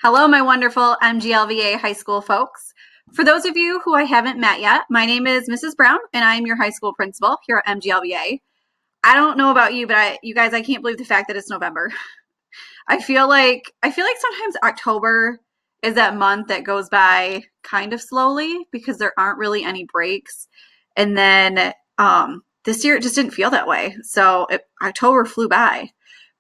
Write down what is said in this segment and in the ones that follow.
Hello, my wonderful MGLVA high school folks. For those of you who I haven't met yet, my name is Mrs. Brown, and I am your high school principal here at MGLVA. I don't know about you, but you guys, I can't believe the fact that it's November. I feel like sometimes October is that month that goes by kind of slowly because there aren't really any breaks. And then this year it just didn't feel that way. So October flew by.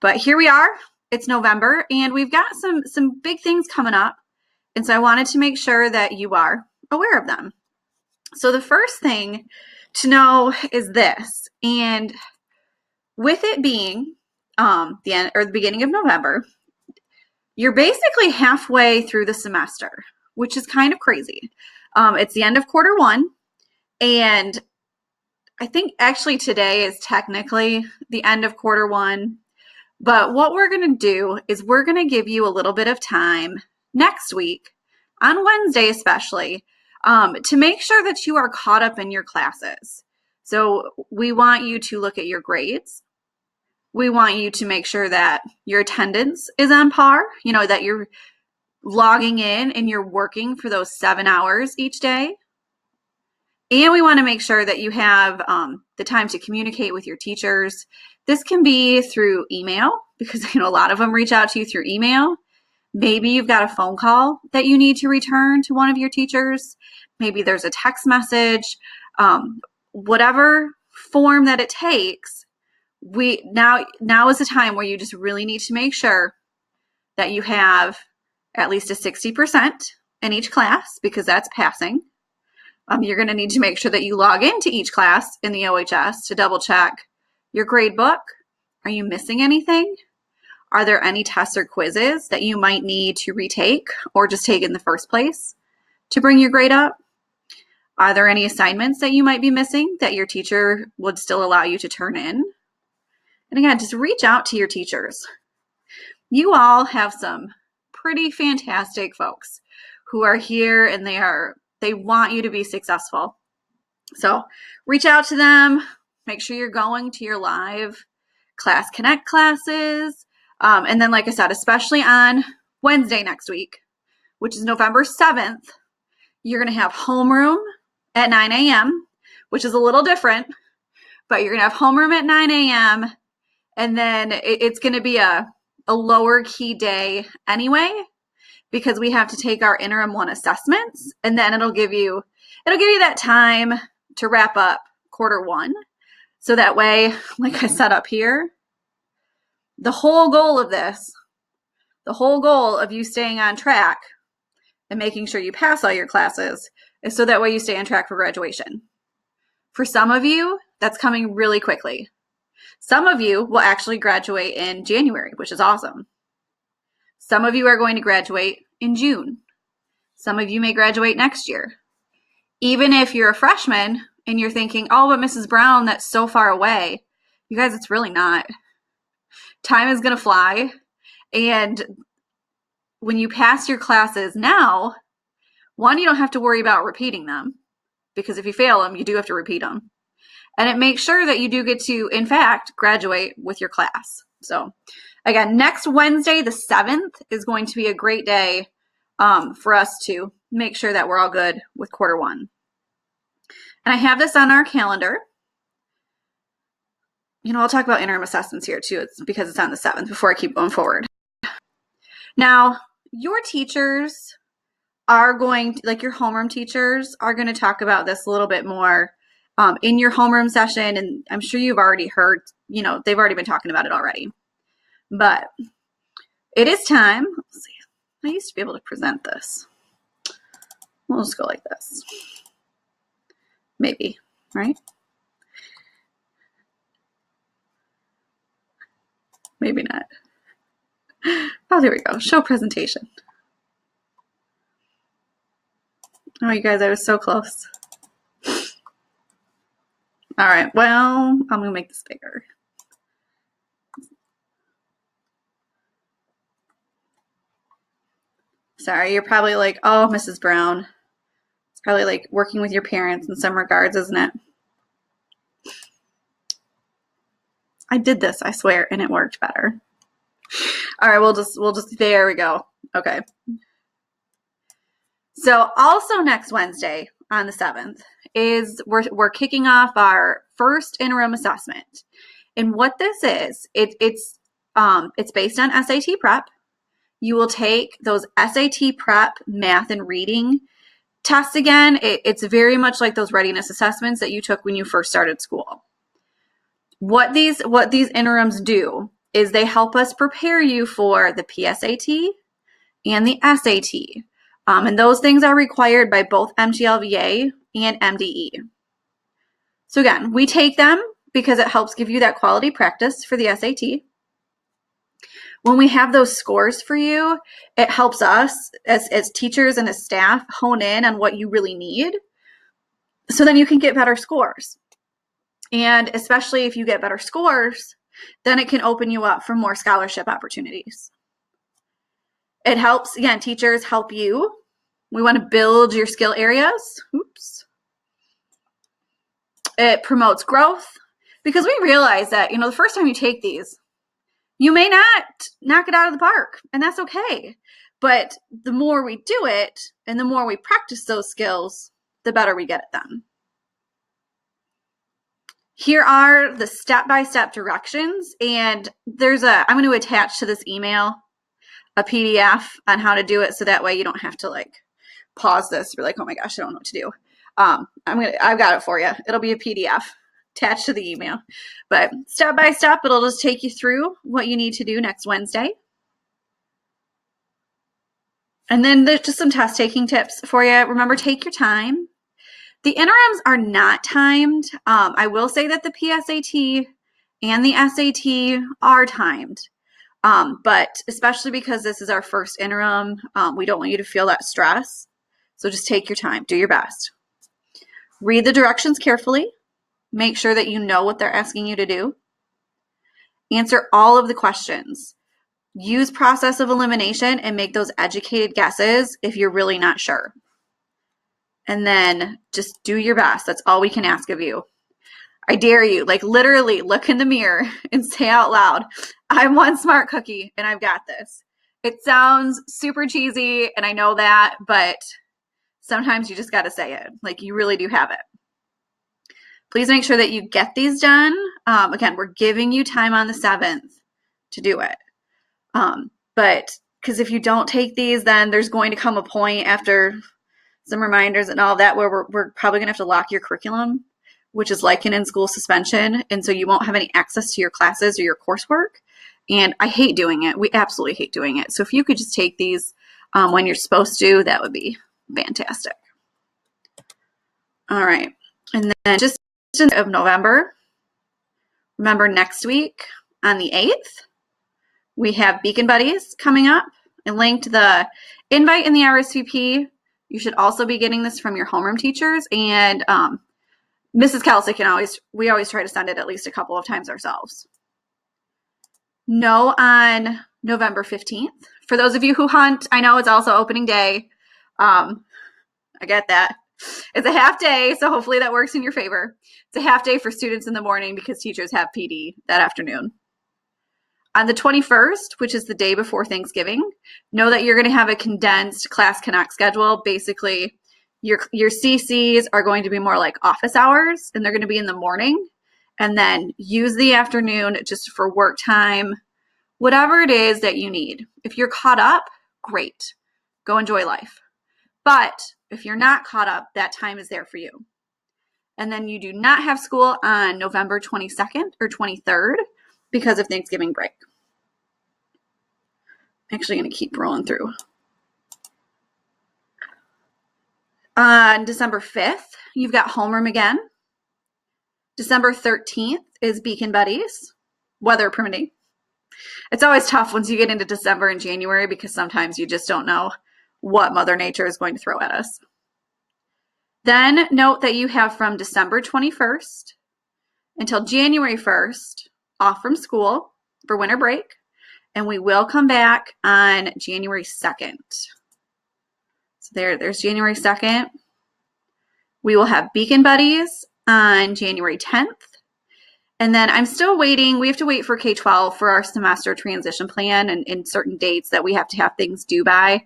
But here we are. It's November, and we've got some big things coming up. And so I wanted to make sure that you are aware of them. So the first thing to know is this, and with it being the end or the beginning of November, you're basically halfway through the semester, which is kind of crazy. It's the end of quarter one, and I think actually today is technically the end of quarter one. But what we're going to do is we're going to give you a little bit of time next week, on Wednesday especially, to make sure that you are caught up in your classes. So we want you to look at your grades. We want you to make sure that your attendance is on par, that you're logging in and you're working for those 7 hours each day. And we want to make sure that you have the time to communicate with your teachers. This can be through email because a lot of them reach out to you through email. Maybe you've got a phone call that you need to return to one of your teachers. Maybe there's a text message. Whatever form that it takes, now is the time where you just really need to make sure that you have at least a 60% in each class because that's passing. You're going to need to make sure that you log into each class in the OHS to double check your grade book. Are you missing anything? Are there any tests or quizzes that you might need to retake or just take in the first place to bring your grade up? Are there any assignments that you might be missing that your teacher would still allow you to turn in? And again, just reach out to your teachers. You all have some pretty fantastic folks who are here and they want you to be successful. So reach out to them. Make sure you're going to your live Class Connect classes. And then, like I said, especially on Wednesday next week, which is November 7th, you're going to have homeroom at 9 a.m., which is a little different, but you're going to have homeroom at 9 a.m. And then it's going to be a lower key day anyway, because we have to take our Interim I assessments, and then it'll give you that time to wrap up quarter one. So that way, like I said up here, the whole goal of you staying on track and making sure you pass all your classes is so that way you stay on track for graduation. For some of you, that's coming really quickly. Some of you will actually graduate in January, which is awesome. Some of you are going to graduate in June. Some of you may graduate next year. Even if you're a freshman and you're thinking, oh, but Mrs. Brown, that's so far away. You guys, it's really not. Time is going to fly. And when you pass your classes now, one, you don't have to worry about repeating them because if you fail them, you do have to repeat them. And it makes sure that you do get to, in fact, graduate with your class. So again, next Wednesday, the 7th, is going to be a great day for us to make sure that we're all good with quarter one. And I have this on our calendar. I'll talk about interim assessments here too. It's because it's on the 7th before I keep going forward. Now, your teachers are going to, like your homeroom teachers, are going to talk about this a little bit more in your homeroom session. And I'm sure you've already heard, they've already been talking about it already. But it is time. Let's see. I used to be able to present this. We'll just go like this. Maybe, right? Maybe not. Oh, there we go. Show presentation. Oh, you guys, I was so close. All right. Well, I'm going to make this bigger. Sorry, you're probably like, oh, Mrs. Brown. It's probably like working with your parents in some regards, isn't it? I did this, I swear, and it worked better. All right, we'll just, there we go. Okay. So also next Wednesday on the 7th is we're kicking off our first interim assessment. And what this is, it's based on SAT prep. You will take those SAT prep math and reading tests again. It's very much like those readiness assessments that you took when you first started school. What these interims do is they help us prepare you for the PSAT and the SAT. And those things are required by both MGLVA and MDE. So again, we take them because it helps give you that quality practice for the SAT. When we have those scores for you, it helps us as teachers and as staff hone in on what you really need. So then you can get better scores. And especially if you get better scores, then it can open you up for more scholarship opportunities. It helps, again, teachers help you. We want to build your skill areas. Oops. It promotes growth because we realize that, the first time you take these, you may not knock it out of the park, and that's okay. But the more we do it and the more we practice those skills, the better we get at them. Here are the step-by-step directions, and I'm going to attach to this email a PDF on how to do it, so that way you don't have to pause this and be like, oh my gosh, I don't know what to do. I've got it for you. It'll be a PDF attached to the email, but step by step, it'll just take you through what you need to do next Wednesday. And then there's just some test taking tips for you. Remember, take your time. The interims are not timed. I will say that the PSAT and the SAT are timed. But especially because this is our first interim, we don't want you to feel that stress. So just take your time, do your best. Read the directions carefully. Make sure that you know what they're asking you to do. Answer all of the questions. Use process of elimination and make those educated guesses if you're really not sure. And then just do your best. That's all we can ask of you. I dare you, literally look in the mirror and say out loud, I'm one smart cookie and I've got this. It sounds super cheesy and I know that, but sometimes you just got to say it. You really do have it. Please make sure that you get these done. Again, we're giving you time on the 7th to do it. But because if you don't take these, then there's going to come a point after some reminders and all that where we're probably going to have to lock your curriculum, which is like an in-school suspension. And so you won't have any access to your classes or your coursework. And I hate doing it. We absolutely hate doing it. So if you could just take these when you're supposed to, that would be fantastic. All right. And then just of November, remember next week on the 8th, we have Beacon Buddies coming up. I linked the invite in the RSVP. You should also be getting this from your homeroom teachers, and Mrs. Kelsey we always try to send it at least a couple of times ourselves. No on November 15th. For those of you who hunt, I know it's also opening day. I get that. It's a half day, so hopefully that works in your favor. It's a half day for students in the morning because teachers have PD that afternoon. On the 21st, which is the day before Thanksgiving, know that you're going to have a condensed Class Connect schedule. Basically, your CCs are going to be more like office hours, and they're going to be in the morning. And then use the afternoon just for work time, whatever it is that you need. If you're caught up, great. Go enjoy life. But if you're not caught up, that time is there for you. And then you do not have school on November 22nd or 23rd because of Thanksgiving break. I'm actually going to keep rolling through. On December 5th, you've got homeroom again. December 13th is Beacon Buddies, weather permitting. It's always tough once you get into December and January because sometimes you just don't know what Mother Nature is going to throw at us. Then note that you have from December 21st until January 1st off from school for winter break, and we will come back on January 2nd. So there's January 2nd. We will have Beacon Buddies on January 10th, And then I'm still waiting. We have to wait for K-12 for our semester transition plan and certain dates that we have to have things due by.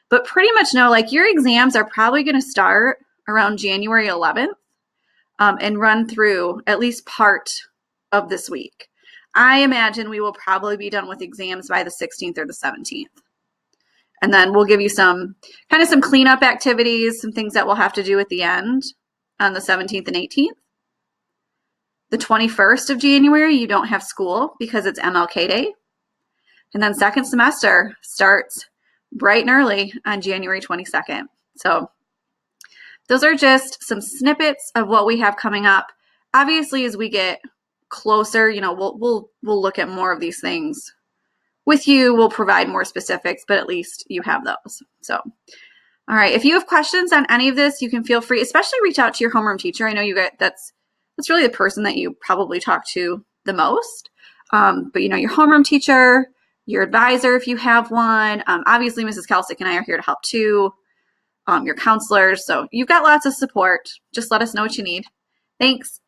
But pretty much know, like, your exams are probably going to start around January 11th and run through at least part of this week. I imagine we will probably be done with exams by the 16th or the 17th. And then we'll give you some cleanup activities, some things that we'll have to do at the end on the 17th and 18th. The 21st of January, you don't have school because it's MLK Day. And then second semester starts bright and early on January 22nd. So those are just some snippets of what we have coming up. Obviously, as we get closer, we'll look at more of these things with you. We'll provide more specifics, but at least you have those. So, all right. If you have questions on any of this, you can feel free, especially reach out to your homeroom teacher. I know you get that's really the person that you probably talk to the most. But your homeroom teacher, your advisor, if you have one, obviously Mrs. Kelsick and I are here to help too. Your counselors. So you've got lots of support. Just let us know what you need. Thanks.